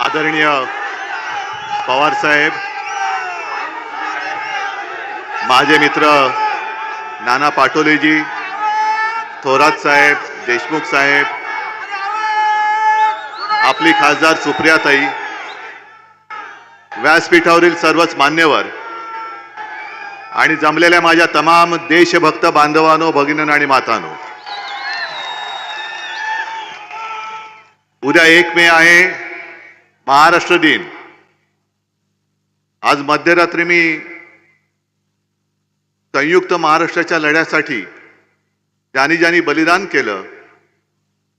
आदरणीय पवार साहेब, माझे मित्र नाना पाटोलेजी, थोरात साहेब, देशमुख साहेब, आपली खासदार सुप्रियाताई, व्यासपीठावरील सर्वच मान्यवर आणि जमलेल्या माझ्या तमाम देशभक्त बांधवांनो, भगिनींनो आणि मातांनो, उद्या 1 मे आहे, महाराष्ट्र दिन. आज मध्यरात्री मी संयुक्त महाराष्ट्राच्या लढ्यासाठी ज्यांनी ज्यांनी बलिदान केलं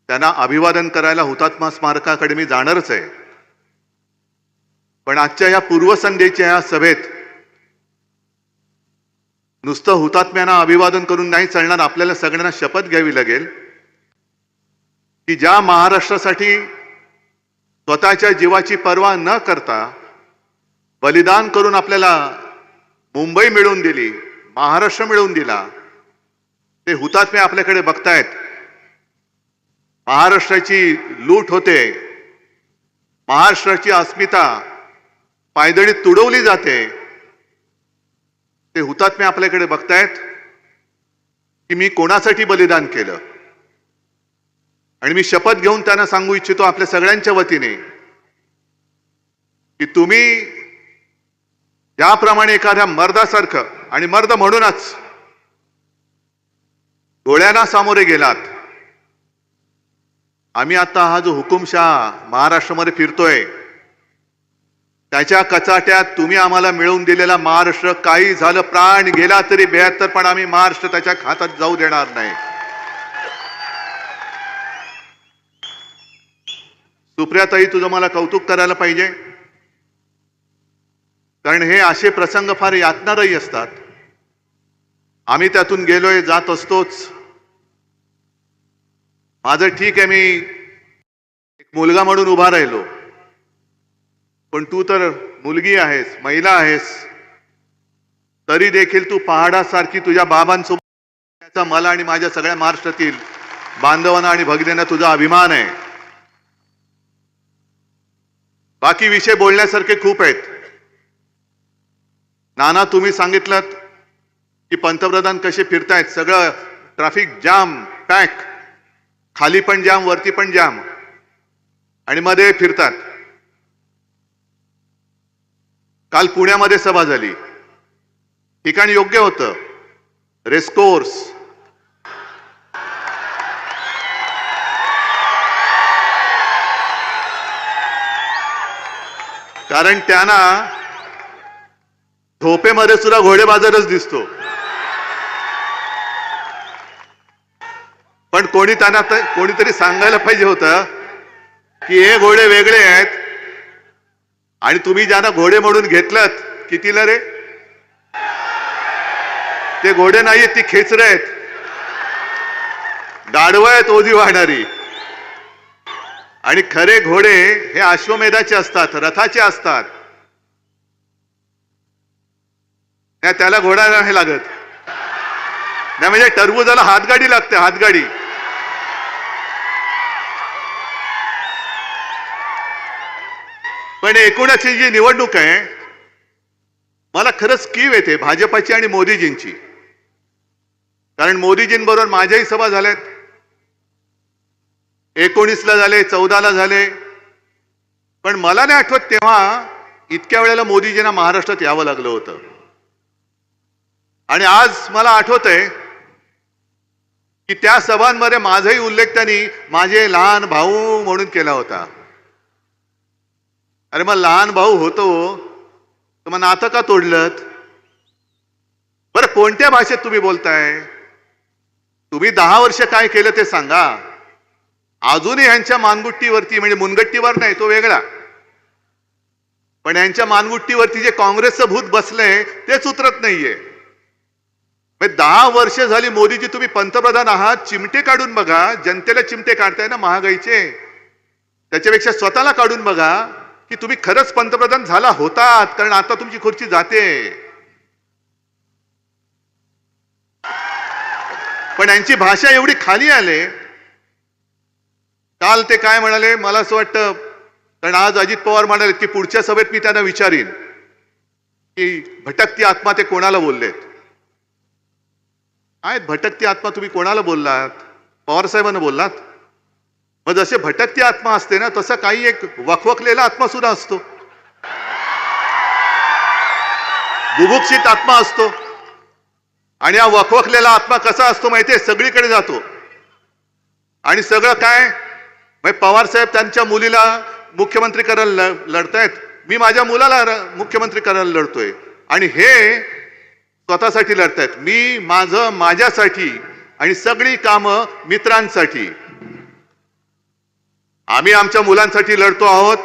त्यांना अभिवादन करायला हुतात्मा स्मारकाकडे मी जाणारच आहे. पण आजच्या या पूर्वसंध्येच्या या सभेत नुसतं हुतात्म्यांना अभिवादन करून नाही चालणार. आपल्याला सगळ्यांना शपथ घ्यावी लागेल की ज्या महाराष्ट्रासाठी स्वतःच्या जीवाची पर्वा न करता बलिदान करून आपल्याला मुंबई मिळवून दिली, महाराष्ट्र मिळवून दिला, ते हुतात्मे आपल्याकडे बघतायत. महाराष्ट्राची लूट होते, महाराष्ट्राची अस्मिता पायदळीत तुडवली जाते, ते हुतात्मे आपल्याकडे बघतायत की मी कोणासाठी बलिदान केलं. आणि मी शपथ घेऊन त्यांना सांगू इच्छितो आपल्या सगळ्यांच्या वतीने की तुम्ही ज्याप्रमाणे एखाद्या मर्दासारखं, आणि मर्द म्हणूनच डोळ्यांना सामोरे गेलात. आम्ही आता हा जो हुकुमशाह महाराष्ट्रामध्ये फिरतोय त्याच्या कचाट्यात तुम्ही आम्हाला मिळवून दिलेला महाराष्ट्र, काही झालं, प्राण गेला तरी 72, पण आम्ही महाराष्ट्र त्याच्या हातात जाऊ देणार नाही. सुप्रियाताई, तुझं मला कौतुक करायला पाहिजे, कारण हे असे प्रसंग फार यातनादायी असतात. आम्ही त्यातून गेलोय, जात असतोच. माझं ठीक आहे, मी एक मुलगा म्हणून उभा राहिलो, पण तू तर मुलगी आहेस, महिला आहेस, तरी देखील तू पहाडासारखी तुझ्या बाबांसोबत, त्याचा मला आणि माझ्या सगळ्या महाराष्ट्रातील बांधवांना आणि भगिनींना तुझा अभिमान आहे. बाकी विषय बोलण्यासारखे खूप आहेत. नाना, तुम्ही सांगितलं की पंतप्रधान कसे फिरतायत, सगळं ट्रॅफिक जाम, पॅक, खाली पण जाम, वरती पण जाम, आणि मध्ये फिरतात. काल पुण्यामध्ये सभा झाली, ठिकाणी योग्य होतं, रेसकोर्स. कारण त्यांना झोपेमध्ये सुद्धा घोडे बाजारच दिसतो. पण कोणीतरी सांगायला पाहिजे होतं की हे घोडे वेगळे आहेत, आणि तुम्ही ज्यांना घोडे म्हणून घेतलात, कितीला रे? ते घोडे नाहीत, ती खेचरे आहेत, गाढवं आहेत ओझी वाहणारी. आणि खरे घोडे हे अश्वमेधाचे असतात, रथाचे असतात. त्याला घोडा नाही लागत नाही, म्हणजे टरबुजाला हातगाडी लागते, हातगाडी. पण एकूणच जी निवडणूक आहे, मला खरंच कीव येते भाजपाची आणि मोदीजींची. कारण मोदीजींबरोबर माझ्याही सभा झाल्यात, 19ला झाले, 14ला झाले, पण मला नाही आठवत तेव्हा इतक्या वेळेला मोदीजींना महाराष्ट्रात यावं लागलं होतं. आणि आज मला आठवतंय की त्या सभांमध्ये माझाही उल्लेख त्यांनी माझे लहान भाऊ म्हणून केला होता. अरे मग लहान भाऊ होतो तर मग नातं का तोडलं? बरं, कोणत्या भाषेत तुम्ही बोलताय? तुम्ही 10 वर्ष काय केलं ते सांगा. अजूनही यांच्या मानगुट्टीवरती, म्हणजे मुनगट्टीवर नाही, तो वेगळा, पण यांच्या मानगुट्टीवरती जे काँग्रेसचं भूत बसलंय तेच उतरत नाहीये. 10 वर्ष झाली मोदीजी तुम्ही पंतप्रधान आहात, चिमटे काढून बघा. जनतेला चिमटे काढताय ना महागाईचे, त्याच्यापेक्षा स्वतःला काढून बघा की तुम्ही खरंच पंतप्रधान झाला होतात, कारण आता तुमची खुर्ची जाते. पण यांची भाषा एवढी खाली आले. काल ते काय म्हणाले, मला असं वाटतं कारण आज अजित पवार म्हणाले की पुढच्या सभेत मी त्यांना विचारीन की भटकती आत्मा ते कोणाला बोललेत. आहेत भटकती आत्मा तुम्ही कोणाला बोललात? पवार साहेबांना बोललात. मग जसे भटकती आत्मा असते ना तसं काही एक वखवकलेला आत्मा सुद्धा असतो, बुभुक्षित आत्मा असतो. आणि हा वखवकलेला आत्मा कसा असतो माहितीये? सगळीकडे जातो आणि सगळं काय म्हणजे पवार साहेब त्यांच्या मुलीला मुख्यमंत्री करायला लढतायत, मी माझ्या मुलाला मुख्यमंत्री करायला लढतोय आणि हे स्वतःसाठी लढतायत. मी माझं माझ्यासाठी आणि सगळी कामं मित्रांसाठी. आम्ही आमच्या मुलांसाठी लढतो आहोत.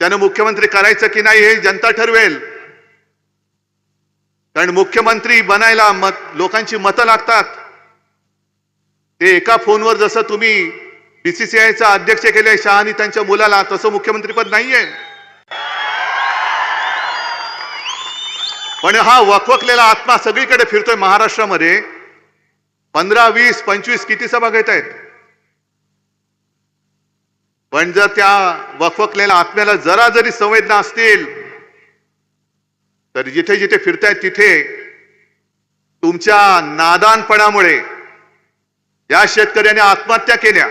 त्यानं मुख्यमंत्री करायचं की नाही हे जनता ठरवेल. कारण मुख्यमंत्री बनायला लोकांची मतं लागतात. ते एका फोनवर जसं तुम्ही बीसीसीआयचा अध्यक्ष केले शहानी त्यांच्या मुलाला, तसं मुख्यमंत्रीपद नाहीये. पण हा वखवकलेला आत्मा सगळीकडे फिरतोय महाराष्ट्रामध्ये. 15, 20, 25 किती सभा घेत आहेत. पण जर त्या वखवकलेल्या आत्म्याला जरा जरी संवेदना असतील तर जिथे जिथे फिरतायत तिथे तुमच्या नादानपणामुळे ज्या शेतकऱ्यांनी आत्महत्या केल्या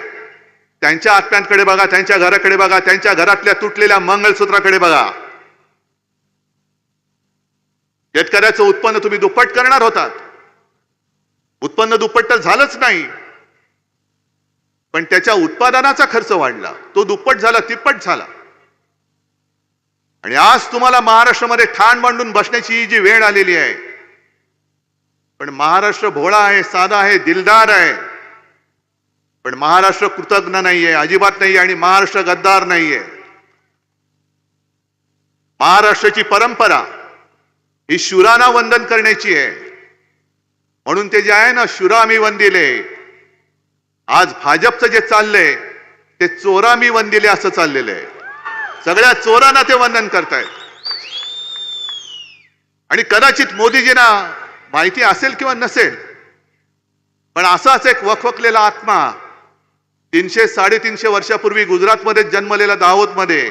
त्यांच्या आत्म्यांकडे बघा, त्यांच्या घराकडे बघा, त्यांच्या घरातल्या तुटलेल्या मंगळसूत्राकडे बघा. शेतकऱ्याचं उत्पन्न तुम्ही दुप्पट करणार होतात. उत्पन्न दुप्पट तर झालंच नाही, पण त्याच्या उत्पादनाचा खर्च वाढला, तो दुप्पट झाला, तिप्पट झाला. आणि आज तुम्हाला महाराष्ट्रामध्ये ठाण मांडून बसण्याची जी वेळ आलेली आहे. पण महाराष्ट्र भोळा आहे, साधा आहे, दिलदार आहे. पण महाराष्ट्र कृतज्ञ नाहीये, अजिबात नाहीये. आणि महाराष्ट्र गद्दार नाहीये. महाराष्ट्राची परंपरा ही शूरांना वंदन करण्याची आहे. म्हणून ते जे आहे ना, शूरामी वंदिले. आज भाजपचं जे चाललंय ते चोरामी वंदिले असं चाललेलं आहे. सगळ्या चोरांना ते वंदन करतायत. आणि कदाचित मोदीजींना माहिती असेल किंवा नसेल, पण असाच एक वखवकलेला आत्मा 300-350 वर्षापूर्वी गुजरातमध्ये जन्मलेला दाहोदमध्ये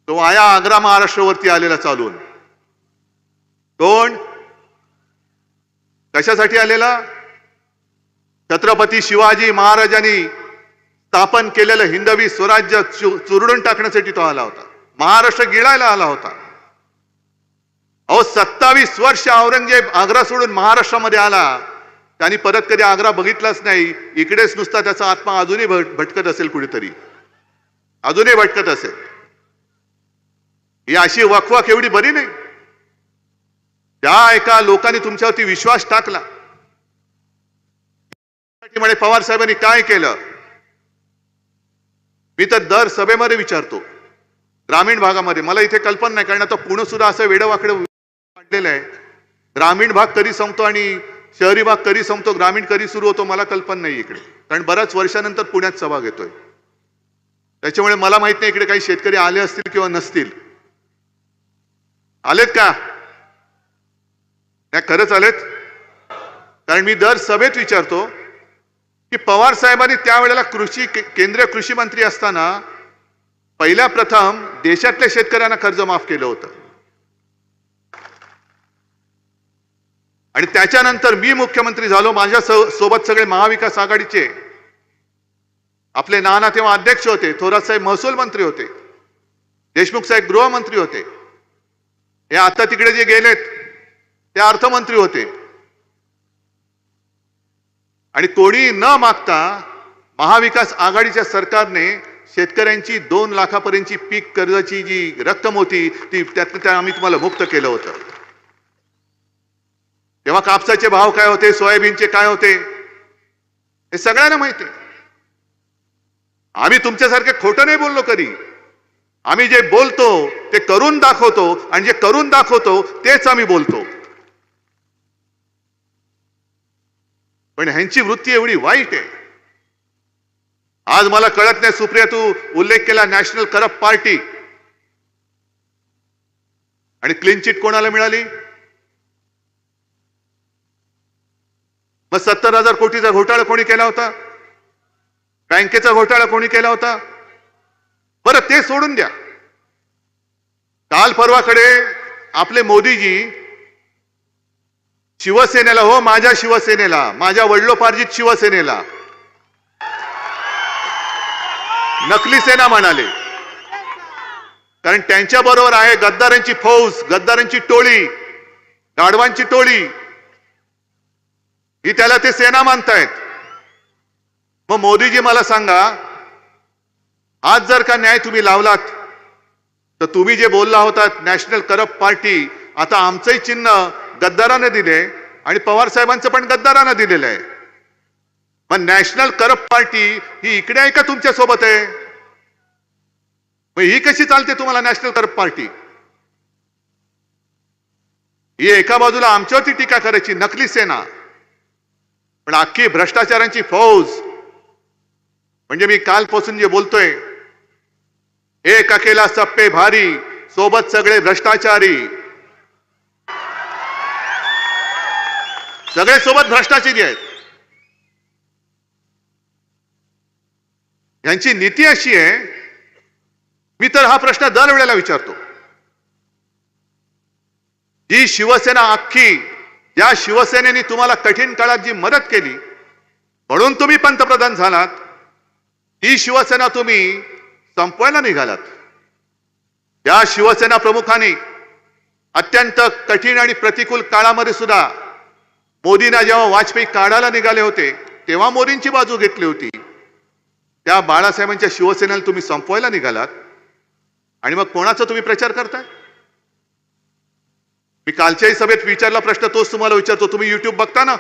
तो आया आग्रा महाराष्ट्रावरती आलेला चालून. कोण? कशासाठी आलेला? छत्रपती शिवाजी महाराजांनी स्थापन केलेलं हिंदवी स्वराज्य चुरडून टाकण्यासाठी तो आला होता. महाराष्ट्र गिळायला आला होता. अहो 27 वर्ष औरंगजेब आग्रा सोडून महाराष्ट्रामध्ये आला. त्यांनी परत कधी आग्रा बघितलाच नाही. इकडेच नुसता त्याचा आत्मा अजूनही भटकत असेल, कुठेतरी अजूनही भटकत असेल. ही अशी वखवक एवढी बरी नाही. त्या एका लोकांनी तुमच्यावरती विश्वास टाकला. म्हणे पवार साहेबांनी काय केलं? मी तर दर सभेमध्ये विचारतो. ग्रामीण भागामध्ये मला इथे कल्पना नाही, कारण आता पुणे सुद्धा असं वेडवाकडे वाढलेलं आहे. ग्रामीण भाग कधी संपतो आणि शहरी भाग कधी संपतो, ग्रामीण कधी सुरू होतो मला कल्पना नाही इकडे. कारण बऱ्याच वर्षानंतर पुण्यात सभा घेतोय. त्याच्यामुळे मला माहित नाही इकडे काही शेतकरी आले असतील किंवा नसतील. आलेत का? नाही, खरंच आलेत. कारण मी दर सभेत विचारतो की पवार साहेबांनी त्यावेळेला केंद्रीय कृषी मंत्री असताना पहिल्या प्रथम देशातल्या शेतकऱ्यांना कर्ज माफ केलं होतं. आणि त्याच्यानंतर मी मुख्यमंत्री झालो. माझ्या सोबत सगळे महाविकास आघाडीचे आपले नाना तेव्हा अध्यक्ष होते, थोरात साहेब महसूल मंत्री होते, देशमुख साहेब गृहमंत्री होते, हे आता तिकडे जे गेलेत ते अर्थमंत्री होते. आणि कोणी न मागता महाविकास आघाडीच्या सरकारने शेतकऱ्यांची 2 लाखापर्यंतची पीक कर्जाची जी रक्कम होती ती त्यातनं आम्ही तुम्हाला मुक्त केलं होतं. तेव्हा कापसाचे भाव काय होते, सोयाबीनचे काय होते, हे सगळ्यांना माहिती आहे. आम्ही तुमच्यासारखे खोटं नाही बोललो कधी. आम्ही जे बोलतो ते करून दाखवतो आणि जे करून दाखवतो तेच आम्ही बोलतो. पण ह्यांची वृत्ती एवढी वाईट आहे. आज मला कळत नाही, सुप्रिया तू उल्लेख केला नॅशनल करप्ट पार्टी, आणि क्लीन चिट कोणाला मिळाली? मग 70,000 कोटीचा घोटाळा कोणी केला होता? बँकेचा घोटाळा कोणी केला होता? बरं ते सोडून द्या. काल परवाकडे आपले मोदीजी शिवसेनेला, हो माझ्या शिवसेनेला, माझ्या वडिलोपार्जित शिवसेनेला नकली सेना म्हणाले. कारण त्यांच्या बरोबर आहे गद्दारांची फौज, गद्दारांची टोळी, गाढवांची टोळी, ही त्याला ते सेना मानतायत. मग मोदीजी मला सांगा, आज जर का न्याय तुम्ही लावलात तर तुम्ही जे बोलला होतात नॅशनल करप्ट पार्टी, आता आमचंही चिन्ह गद्दाराने दिले आणि पवार साहेबांचं पण गद्दाराने दिलेलं आहे. मग नॅशनल करप्ट पार्टी ही इकडे आहे का तुमच्या सोबत आहे? मग ही कशी चालते तुम्हाला नॅशनल करप्ट पार्टी? ही एका बाजूला आमच्यावरती टीका करायची नकली सेना, पण अख्खी भ्रष्टाचारांची फौज. म्हणजे मी कालपासून जे बोलतोय, एक अकेला सब पे भारी, सोबत सगळे भ्रष्टाचारी, सगळे सोबत भ्रष्टाचारी आहेत. यांची नीती अशी आहे, मी तर हा प्रश्न दरवेळेला विचारतो, जी शिवसेना अख्खी, ज्या शिवसेनेने तुम्हाला कठीण काळात जी मदत केली म्हणून तुम्ही पंतप्रधान झालात, ती शिवसेना तुम्ही संपवायला निघालात. त्या शिवसेना प्रमुखांनी अत्यंत कठीण आणि प्रतिकूल काळामध्ये सुद्धा मोदींना जेव्हा वाजपेयी काढायला निघाले होते तेव्हा मोदींची बाजू घेतली होती. त्या बाळासाहेबांच्या शिवसेनेला तुम्ही संपवायला निघालात आणि मग कोणाचा तुम्ही प्रचार करताय? मी कालच्याही सभेत विचारला प्रश्न, तोच तुम्हाला विचारतो. तुम्ही युट्यूब बघता ना?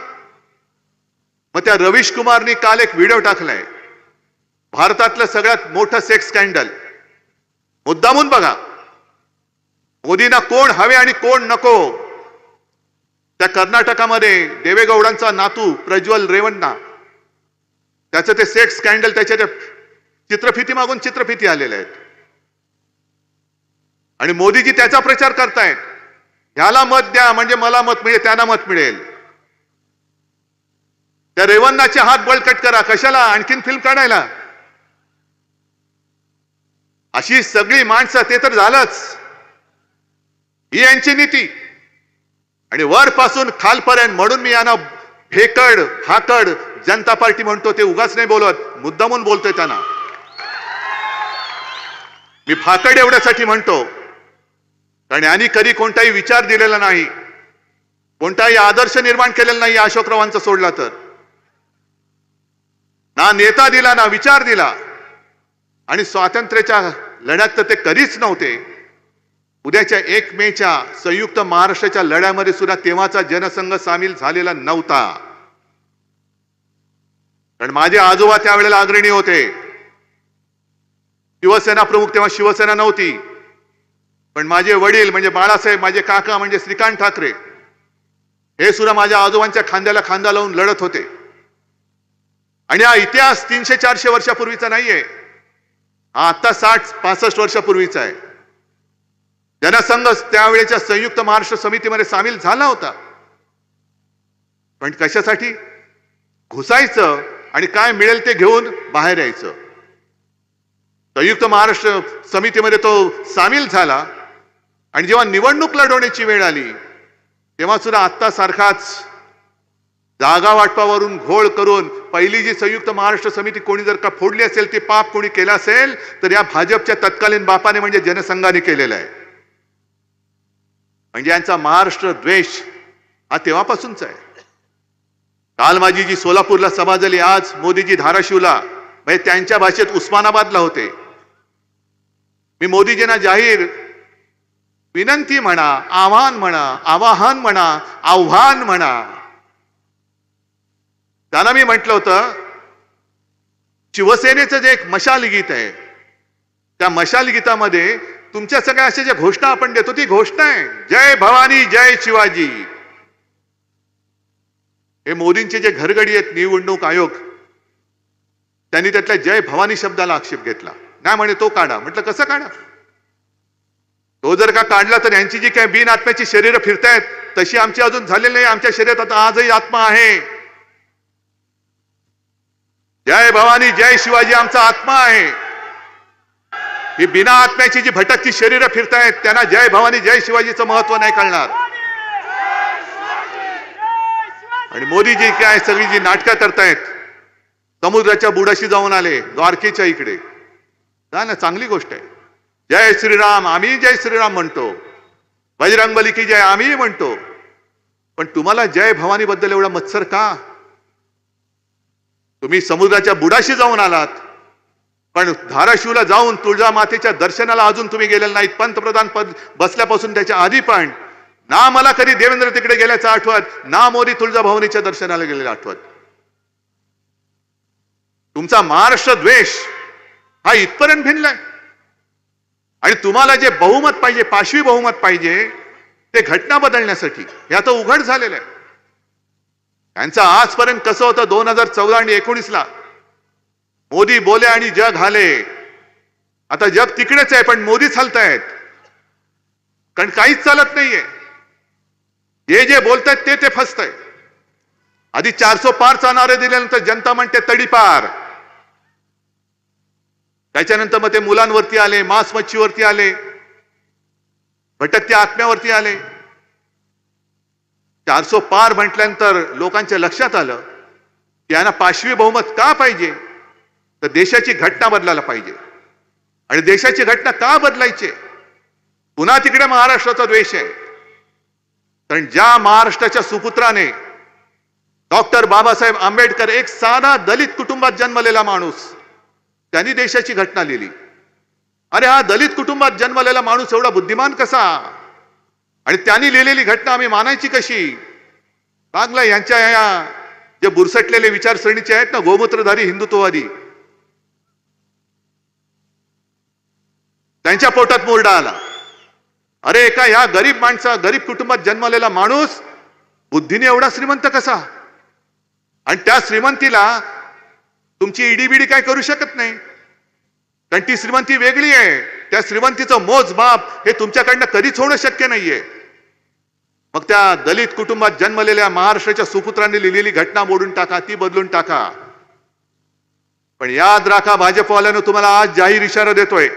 मग त्या रवीश कुमारनी काल एक व्हिडिओ टाकलाय, भारतातलं सगळ्यात मोठं सेक्स स्कॅन्डल. मुद्दामून बघा, मोदींना कोण हवे आणि कोण नको. त्या कर्नाटकामध्ये देवेगौडांचा नातू प्रज्वल रेवण्णा, त्याचं ते सेक्स स्कॅन्डल, त्याच्या त्या चित्रफिती मागून चित्रफिती आलेल्या आहेत आणि मोदीजी त्याचा प्रचार करतायत. ह्याला मत द्या म्हणजे मला मत मिळेल, त्यांना मत मिळेल. त्या रेवण्णाचे हात बळकट करा, कशाला आणखीन फिल्म काढायला? अशी सगळी माणसं, ते तर झालंच. ही यांची नीती आणि वरपासून खालपर्यंत. म्हणून मी यांना फेकड फाकड जनता पार्टी म्हणतो. ते उगाच नाही बोलत, मुद्दामून बोलतोय त्यांना. मी फाकड एवढ्यासाठी म्हणतो कारण यांनी कधी कोणताही विचार दिलेला नाही, कोणताही आदर्श निर्माण केलेला नाही. अशोकरावांचा सोडला तर ना नेता दिला ना विचार दिला. आणि स्वातंत्र्याच्या लढ्यात तर ते कधीच नव्हते. उद्याच्या 1 मेच्या संयुक्त महाराष्ट्राच्या लढ्यामध्ये सुद्धा तेव्हाचा जनसंघ सामील झालेला नव्हता. कारण माझे आजोबा त्यावेळेला अग्रणी होते. शिवसेना प्रमुख तेव्हा शिवसेना नव्हती, पण माझे वडील म्हणजे बाळासाहेब, माझे काका म्हणजे श्रीकांत ठाकरे, हे सुद्धा माझ्या आजोबांच्या खांद्याला खांदा लावून लढत होते. आणि हा इतिहास 300-400 वर्षापूर्वीचा नाहीये, हा आता 60-65 वर्षापूर्वीचा आहे. जनसंघ त्यावेळेच्या संयुक्त महाराष्ट्र समितीमध्ये सामील झाला होता. पण कशासाठी? घुसायचं आणि काय मिळेल ते घेऊन बाहेर यायचं. संयुक्त महाराष्ट्र समितीमध्ये तो सामील झाला आणि जेव्हा निवडणूक लढवण्याची वेळ आली तेव्हा सुद्धा आत्ता सारखाच जागा वाटपावरून घोळ करून पहिली जी संयुक्त महाराष्ट्र समिती कोणी जर का फोडली असेल, ते पाप कोणी केलं असेल तर या भाजपच्या तत्कालीन बापाने म्हणजे जनसंघाने केलेला आहे. म्हणजे यांचा महाराष्ट्र द्वेष हा तेव्हापासूनचा आहे. काल माझी जी सोलापूरला सभा झाली, आज मोदीजी धाराशिवला, म्हणजे त्यांच्या भाषेत उस्मानाबादला होते. मी मोदीजींना जाहीर विनंती म्हणा, आव्हान म्हणा, आव्हान म्हणा, त्यांना मी म्हटलं होतं, शिवसेनेचं जे एक मशाल गीत आहे, त्या मशाल गीतामध्ये तुमच्या सगळ्या अशा ज्या घोषणा आपण देतो ती घोषणा आहे जय भवानी जय शिवाजी. हे मोदींचे जे घरगडी आहेत निवडणूक आयोग, त्यांनी त्यातल्या जय भवानी शब्दाला आक्षेप घेतला. नाही म्हणे तो काढा. म्हटलं कसं काढा? तो जर का काढला तर यांची जी काही बिन आत्म्याची शरीरं फिरतायत तशी आमची अजून झालेली नाही. आमच्या शरीरात आता आजही आत्मा आहे. जय भवानी जय शिवाजी आमचा आत्मा आहे. ही बिना आत्म्याची जी भटकती शरीरं फिरतायत त्यांना जय भवानी जय शिवाजीचं महत्व नाही कळणार. आणि मोदीजी काय सगळी जी नाटकं करतायत, समुद्राच्या बुडाशी जाऊन आले द्वारकेच्या इकडे, ना चांगली गोष्ट आहे. जय श्रीराम, आम्ही जय श्रीराम म्हणतो, बजरंगबली की जय आम्ही म्हणतो, पण तुम्हाला जय भवानी बद्दल एवढा मत्सर का? तुम्ही समुद्राच्या बुडाशी जाऊन आलात, पण धाराशिवला जाऊन तुळजा मातेच्या दर्शनाला अजून तुम्ही गेलेला नाहीत. पंतप्रधान पद बसल्यापासून त्याच्या आधी पण ना मला कधी देवेंद्र तिकडे गेल्याचं आठवत, ना मोदी तुळजाभवानीच्या दर्शनाला गेलेलं आठवत. तुमचा महाराष्ट्र द्वेष हा इथपर्यंत भिनलाय. आणि तुम्हाला जे बहुमत पाहिजे, पाशवी बहुमत पाहिजे, ते घटना बदलण्यासाठी हे आता उघड झालेलं आहे. त्यांचं आजपर्यंत कसं होतं 2014 आणि 19ला मोदी बोले आणि जग हाले. आता जग तिकडेच आहे पण मोदीच हलतायत, कारण काहीच चालत नाहीये. जे बोलतायत ते फसतंय. आधी 400 पारचा नारे दिल्यानंतर जनता म्हणते तडीपार, त्याच्यानंतर मग ते मुलांवरती आले, मांस मच्छीवरती आले, भटकत्या आत्म्यावरती आले. 400 पार म्हटल्यानंतर लोकांच्या लक्षात आलं की यांना पाशवी बहुमत का पाहिजे, तर देशाची घटना बदलायला पाहिजे. आणि देशाची घटना का बदलायची? पुन्हा तिकडे महाराष्ट्राचा द्वेष आहे. कारण ज्या महाराष्ट्राच्या सुपुत्राने डॉक्टर बाबासाहेब आंबेडकर, एक साधा दलित कुटुंबात जन्मलेला माणूस, त्यांनी देशाची घटना लिहिली. अरे हा दलित कुटुंबात जन्मलेला माणूस एवढा बुद्धिमान कसा? आणि त्यांनी लिहिलेली घटना आम्ही मानायची कशी? बांगला यांच्या या जे बुरसटलेले विचारसरणीचे आहेत ना, गोमूत्रधारी हिंदुत्ववादी, त्यांच्या पोटात मोरडा आला. अरे एका ह्या गरीब माणसा, गरीब कुटुंबात जन्मलेला माणूस बुद्धीने एवढा श्रीमंत कसा? आणि त्या श्रीमंतीला तुमची ईडीबीडी काय करू शकत नाही, कारण ती श्रीमंती वेगळी आहे. त्या श्रीमंतीचं मोजमाप हे तुमच्याकडनं कधीच होणं शक्य नाहीये. मग त्या दलित कुटुंबात जन्मलेल्या महाराष्ट्राच्या सुपुत्रांनी लिहिलेली घटना मोडून टाका, ती बदलून टाका. पण याद राखा, भाजपवाल्यानं तुम्हाला आज जाहीर इशारा देतोय,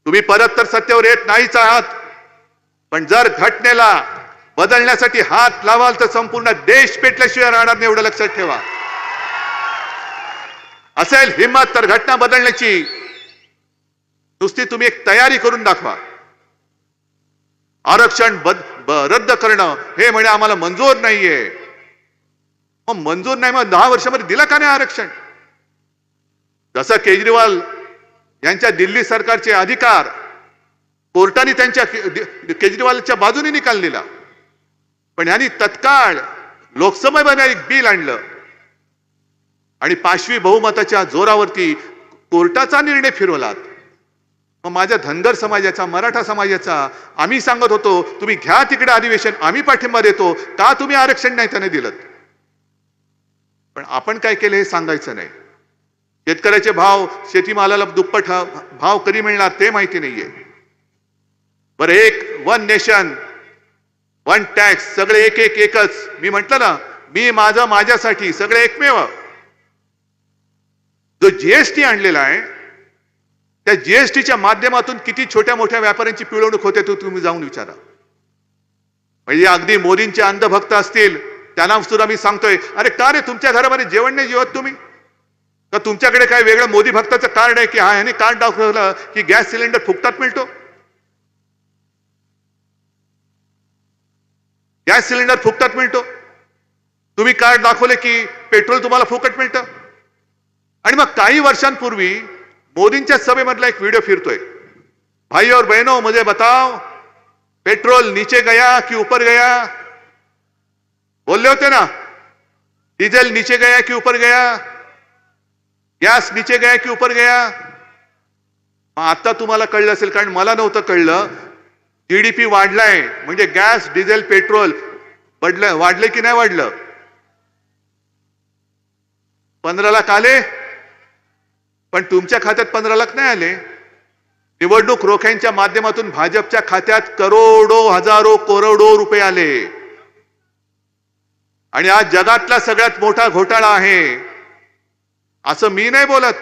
तुम्ही परत तर सत्तेवर येत नाहीच आहात, पण जर घटनेला बदलण्यासाठी हात लावाल तर संपूर्ण देश पेटल्याशिवाय राहणार नाही, एवढं लक्षात ठेवा. असेल हिम्मत तर घटना बदलण्याची नुसती तुम्ही एक तयारी करून दाखवा. आरक्षण रद्द करणं हे म्हणे आम्हाला मंजूर नाहीये. मग मंजूर नाही, मग 10 वर्षामध्ये दिलं का नाही आरक्षण? जसं केजरीवाल यांच्या दिल्ली सरकारचे अधिकार कोर्टाने त्यांच्या केजरीवालच्या बाजूने निकाल दिला, पण यांनी तत्काळ लोकसभेमध्ये एक बिल आणलं आणि पाशवी बहुमताच्या जोरावरती कोर्टाचा निर्णय फिरवलात. मग माझ्या धनगर समाजाचा, मराठा समाजाचा आम्ही सांगत होतो तुम्ही घ्या तिकडे अधिवेशन, आम्ही पाठिंबा देतो, का तुम्ही आरक्षण नाही त्याने दिलं? पण आपण काय केलं हे सांगायचं नाही. शेतकऱ्याचे भाव, शेतीमालाला दुप्पट भाव कधी मिळणार ते माहिती नाहीये. बरं, एक वन नेशन वन टॅक्स, सगळे एक एक एकच. मी म्हटलं ना, मी माझं माझ्यासाठी सगळे एकमेव. जो जीएसटी आणलेला आहे त्या जीएसटीच्या माध्यमातून किती छोट्या मोठ्या व्यापाऱ्यांची पिळवणूक होते तो तुम्ही जाऊन विचारा. म्हणजे अगदी मोदींचे अंधभक्त असतील त्यांना सुद्धा मी सांगतोय, अरे का रे तुमच्या घरामध्ये जेवण नाही जेवत तुम्ही? तर तुमच्याकडे काय वेगळं मोदी भक्ताचं कार्ड आहे की हा ह्याने कार्ड दाखवलं की गॅस सिलेंडर फुकटात मिळतो? गॅस सिलेंडर फुकटात मिळतो. तुम्ही कार्ड दाखवले की पेट्रोल तुम्हाला फुकट मिळतं. आणि मग काही वर्षांपूर्वी मोदींच्या सभेमधला एक व्हिडिओ फिरतोय, भाई और बहनों मुझे बताओ पेट्रोल नीचे गया कि ऊपर गया? बोलले होते ना, डीजल नीचे गया कि ऊपर गया, गॅस नीचे गया कि ऊपर गया? आता तुम्हाला कळलं असेल, कारण मला नव्हतं कळलं. जीडीपी वाढलाय म्हणजे गॅस, डिझेल, पेट्रोल वाढले की नाही वाढलं? 15 लाख आले, पण तुमच्या खात्यात 15 लाख नाही आले. निवडणूक रोख्यांच्या माध्यमातून भाजपच्या खात्यात करोडो, हजारो, करोडो रुपये आले. आणि आज जगातला सगळ्यात मोठा घोटाळा आहे असं मी नाही बोलत.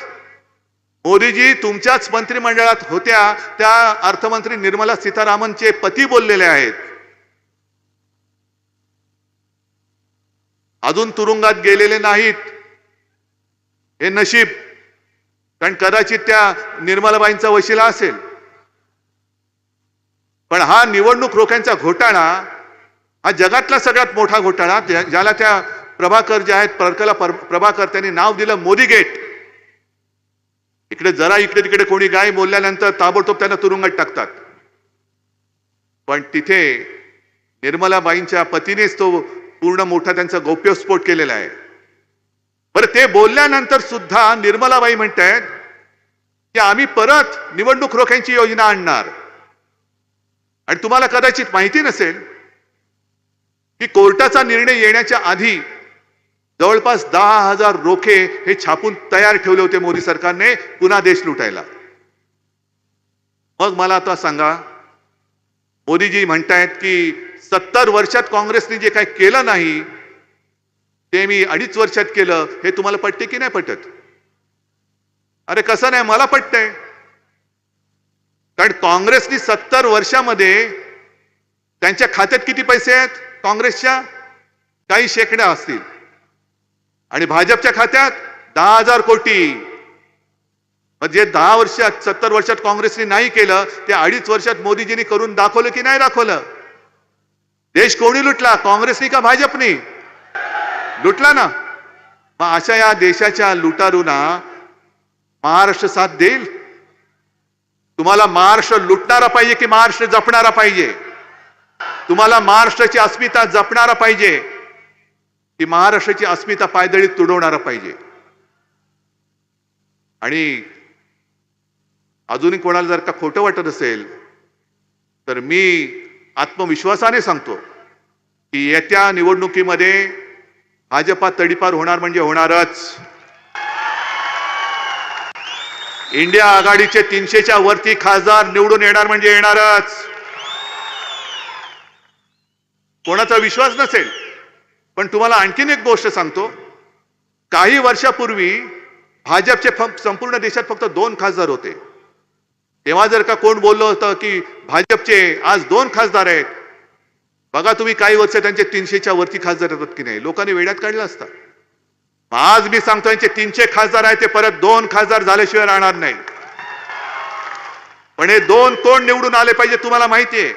मोदीजी तुमच्याच मंत्रिमंडळात होत्या त्या अर्थमंत्री निर्मला सीतारामनचे पती बोललेले आहेत. अजून तुरुंगात गेलेले नाहीत. हे नशीब, कारण कदाचित त्या निर्मलाबाईंचा वशिला असेल. पण हा निवडणूक रोख्यांचा घोटाळा हा जगातला सगळ्यात मोठा घोटाळा, ज्याला त्या प्रभाकर जे आहेत प्रकला प्रभाकर त्यांनी नाव दिलं मोदी गेट. इकडे जरा इकडे तिकडे कोणी काय बोलल्यानंतर ताबडतोब त्यांना तुरुंगात टाकतात. पण तिथे निर्मलाबाईंच्या पतीनेच तो पूर्ण मोठा त्यांचा गौप्यस्फोट केलेला आहे. बरं, ते बोलल्यानंतर सुद्धा निर्मलाबाई म्हणतायत की आम्ही परत निवडणूक रोख्यांची योजना आणणार. आणि तुम्हाला कदाचित माहिती नसेल की कोर्टाचा निर्णय येण्याच्या आधी जवळपास 10,000 रोखे हे छापून तयार ठेवले होते मोदी सरकारने पुन्हा देश लुटायला. मग मला आता सांगा, मोदीजी म्हणतायत की 70 वर्षात काँग्रेसने जे काही केलं नाही ते मी 2.5 वर्षात केलं. हे तुम्हाला पटते की नाही पटत? अरे कसं नाही, मला पटतंय. कारण काँग्रेसनी 70 वर्षामध्ये त्यांच्या खात्यात किती पैसे आहेत काँग्रेसच्या? काही शेकड्या असतील. आणि भाजपच्या खात्यात 10,000 कोटी. म्हणजे 10 वर्षात 70 वर्षात काँग्रेसने नाही केलं ते 2.5 वर्षात मोदीजींनी करून दाखवलं की नाही दाखवलं? देश कोणी लुटला, काँग्रेसनी का भाजपनी? लुटला ना. मग अशा या देशाच्या लुटारूंना महाराष्ट्र साथ देईल? तुम्हाला महाराष्ट्र लुटणारा पाहिजे की महाराष्ट्र जपणारा पाहिजे? तुम्हाला महाराष्ट्राची अस्मिता जपणारा पाहिजे की महाराष्ट्राची अस्मिता पायदळीत तुडवणारा पाहिजे? आणि अजूनही कोणाला जर का खोटं वाटत असेल तर मी आत्मविश्वासाने सांगतो की येत्या निवडणुकीमध्ये भाजपा तडीपार होणार म्हणजे होणारच. इंडिया आघाडीचे 300च्या वरती खासदार निवडून येणार म्हणजे येणारच. कोणाचा विश्वास नसेल, पण तुम्हाला आणखीन एक गोष्ट सांगतो. काही वर्षापूर्वी भाजपचे संपूर्ण देशात फक्त 2 खासदार होते. तेव्हा जर का कोण बोललं होतं की भाजपचे आज 2 खासदार आहेत, बघा तुम्ही काही वर्ष त्यांचे 300च्या वरती खासदार येतात की नाही, लोकांनी वेड्यात काढलं असतं. आज मी सांगतो यांचे 300 खासदार आहेत, ते परत 2 खासदार झाल्याशिवाय राहणार नाही. पण हे 2 कोण निवडून आले पाहिजे तुम्हाला माहितीये?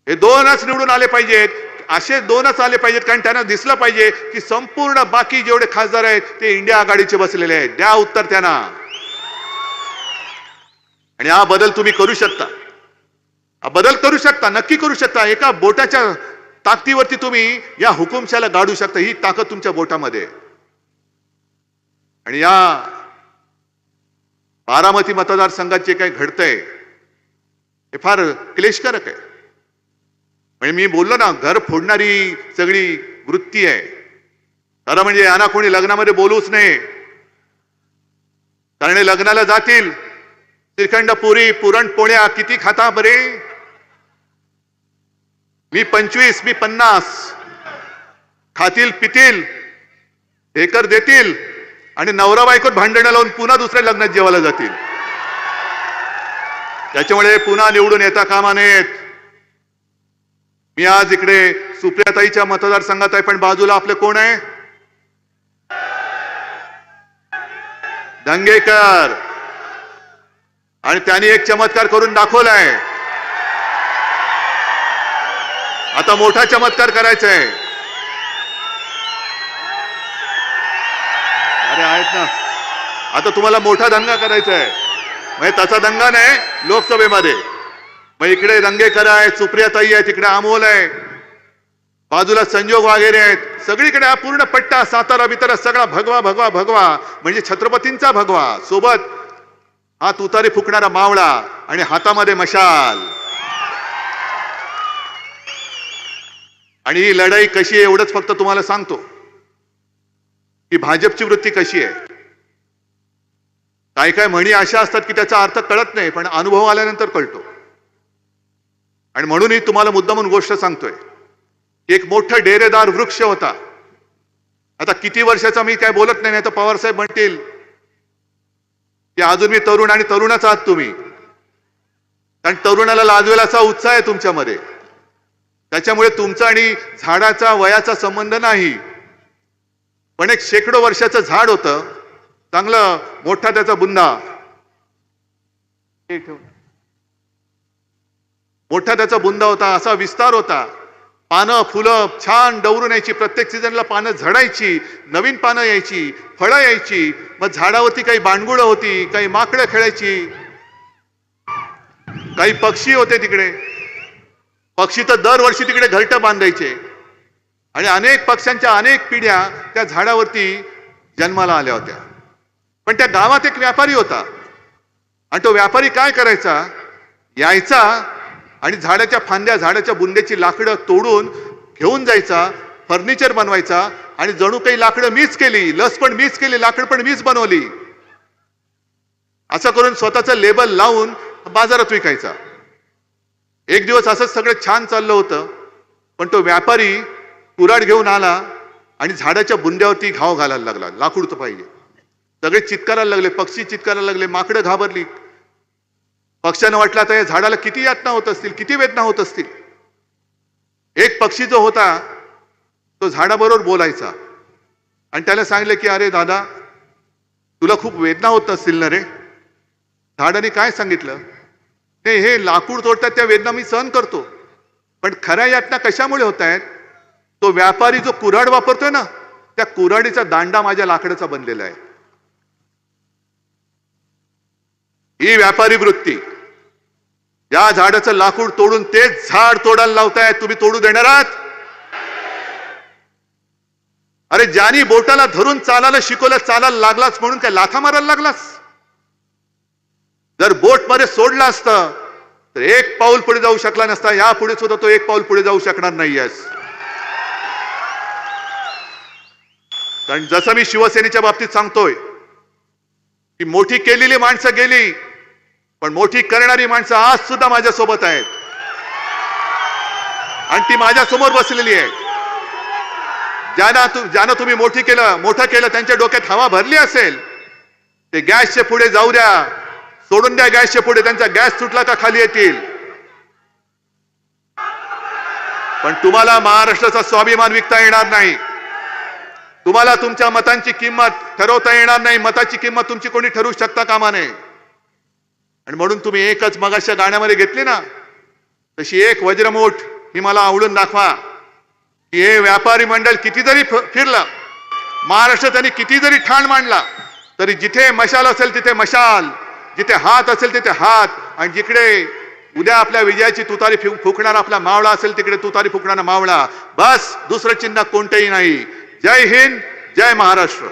हे 2च निवडून आले पाहिजेत. असे 2च आले पाहिजेत, कारण त्यांना दिसलं पाहिजे की संपूर्ण बाकी जेवढे खासदार आहेत ते इंडिया आघाडीचे बसलेले आहेत. द्या उत्तर त्यांना. आणि हा बदल तुम्ही करू शकता. हा बदल करू शकता, नक्की करू शकता. एका बोटाच्या ताकदीवरती तुम्ही या हुकुमशाला गाडू शकता. ही ताकद तुमच्या बोटामध्ये. आणि या बारामती मतदारसंघात जे काही घडतंय हे फार क्लेशकारक आहे. म्हणजे मी बोललो ना, घर फोडणारी सगळी वृत्ती आहे. खरं म्हणजे यांना कोणी लग्नामध्ये बोलूच नाही. कारण लग्नाला जातील, श्रीखंड पुरी पुरणपोळ्या किती खाता बरे? मी 25, मी 50. खातील पितील, एकर देतील आणि नवरा बायकोत भांडणं लावून पुन्हा दुसऱ्या लग्नात जेवायला जातील. त्याच्यामुळे पुन्हा निवडून येता कामा नयेत. मी आज इकडे सुप्रियाताईच्या मतदारसंघात आहे, पण बाजूला आपलं कोण आहे? दंगेकर. आणि त्यांनी एक चमत्कार करून दाखवलाय. आता मोठा चमत्कार करायचा आहे. अरे आहेत ना, आता तुम्हाला मोठा दंगा करायचा आहे. म्हणजे तसा दंगा नाही लोकसभेमध्ये. मग इकडे दंगेकर आहे, सुप्रियाताई आहे, तिकडे अमोल आहे, बाजूला संजोग वगैरे आहेत. सगळीकडे हा पूर्ण पट्टा सातारा बितारा सगळा भगवा भगवा भगवा, म्हणजे छत्रपतींचा भगवा. सोबत हा तुतारी फुकणारा मावळा आणि हातामध्ये मशाल. आणि ही लढाई कशी आहे एवढंच फक्त तुम्हाला सांगतो की भाजपची वृत्ती कशी आहे. काय काय म्हणी अशा असतात की त्याचा अर्थ कळत नाही, पण अनुभव आल्यानंतर कळतो. आणि म्हणूनही तुम्हाला मुद्दामून गोष्ट सांगतोय. एक मोठा डेरेदार वृक्ष होता. आता किती वर्षाचा मी काय बोलत नाही, तर पवार साहेब म्हणतील की अजून मी तरुण आणि तरुणच आहात तुम्ही, कारण तरुणाला लाजवेल असा उत्साह आहे तुमच्यामध्ये. त्याच्यामुळे तुमचा आणि झाडाचा वयाचा संबंध नाही, पण एक शेकडो वर्षाचं झाड होतं, चांगलं मोठा त्याचा बुंदा, मोठा त्याचा बुंदा होता, असा विस्तार होता, पानं फुलं छान डवरून यायची, प्रत्येक सीझनला पानं झडायची, नवीन पानं यायची, फळं यायची. मग झाडावरती काही बांडगुळं होती, काही माकडं खेळायची, काही पक्षी होते तिकडे. पक्षी तर दरवर्षी तिकडे घरटं बांधायचे आणि अनेक पक्ष्यांच्या अनेक पिढ्या त्या झाडावरती जन्माला आल्या होत्या. पण त्या गावात एक व्यापारी होता आणि तो व्यापारी काय करायचा, यायचा आणि झाडाच्या फांद्या, झाडाच्या बुंद्याची लाकडं तोडून घेऊन जायचा, फर्निचर बनवायचा आणि जणू काही लाकडं मीच केली, लस पण मीच केली, लाकड पण मीच बनवली, असं करून स्वतःचं लेबल लावून बाजारात विकायचा. एक दिवस असंच सगळं छान चाललं होतं, पण तो व्यापारी कुऱ्हाड घेऊन आला आणि झाडाच्या बुंद्यावरती घाव घालायला लागला, लाकूड तर पाहिजे. सगळे चित्कारायला लागले, पक्षी चित्कारायला लागले, माकडं घाबरली. पक्ष्यानं वाटलं आता या झाडाला किती यातना होत असतील, किती वेदना होत असतील. एक पक्षी जो होता तो झाडाबरोबर बोलायचा आणि त्याला सांगितलं की अरे दादा, तुला खूप वेदना होत असतील ना रे. झाडाने काय सांगितलं, नाही हे लाकूड तोडतात त्या वेदना मी सहन करतो, पण खऱ्या यातना कशामुळे होत आहेत, तो व्यापारी जो कुऱ्हाड वापरतोय ना, त्या कुऱ्हाडीचा दांडा माझ्या लाकडाचा बनलेला आहे. ही व्यापारी वृत्ती. या झाडाचं लाकूड तोडून तेच झाड तोडायला लावताय, तुम्ही तोडू देणार आहात? अरे ज्यानी बोटाला धरून चालायला शिकवलं, चालायला लागलाच म्हणून काय लाथा मारायला लागलास? जर बोट मध्ये सोडलं असतं तर एक पाऊल पुढे जाऊ शकला नसता. या पुढे सुद्धा तो एक पाऊल पुढे जाऊ शकणार नाहीयेस. कारण जसं मी शिवसेनेच्या बाबतीत सांगतोय की मोठी केलेली माणसं गेली, पण मोठी करणारी माणसं आज सुद्धा माझ्या सोबत आहेत आणि ती माझ्या समोर बसलेली आहे. ज्यांना तुम्ही मोठं केलं त्यांच्या डोक्यात हवा भरली असेल, ते गॅसचे पुढे जाऊ द्या, सोडून द्या गॅसचे पुढे, त्यांचा गॅस सुटला का खाली येतील. पण तुम्हाला महाराष्ट्राचा स्वाभिमान विकता येणार नाही, तुम्हाला तुमच्या मतांची किंमत ठरवता येणार नाही. मताची किंमत तुमची कोणी ठरवू शकता कामा नये. आणि म्हणून तुम्ही एकच मगाच्या गाण्यामध्ये घेतली ना, तशी एक वज्रमूठ ही मला आवडून दाखवा की हे व्यापारी मंडळ किती जरी फिरलं, महाराष्ट्र त्यांनी किती जरी ठाण मांडला, तरी जिथे मशाल असेल तिथे मशाल, जिथे हात असेल तिथे हात, आणि जिकडे उद्या आपल्या विजयाची तुतारी फुकणार आपला मावळा असेल तिकडे तुतारी फुकणारा मावळा. बस, दुसरं चिन्ह कोणतेही नाही. जय हिंद, जय महाराष्ट्र.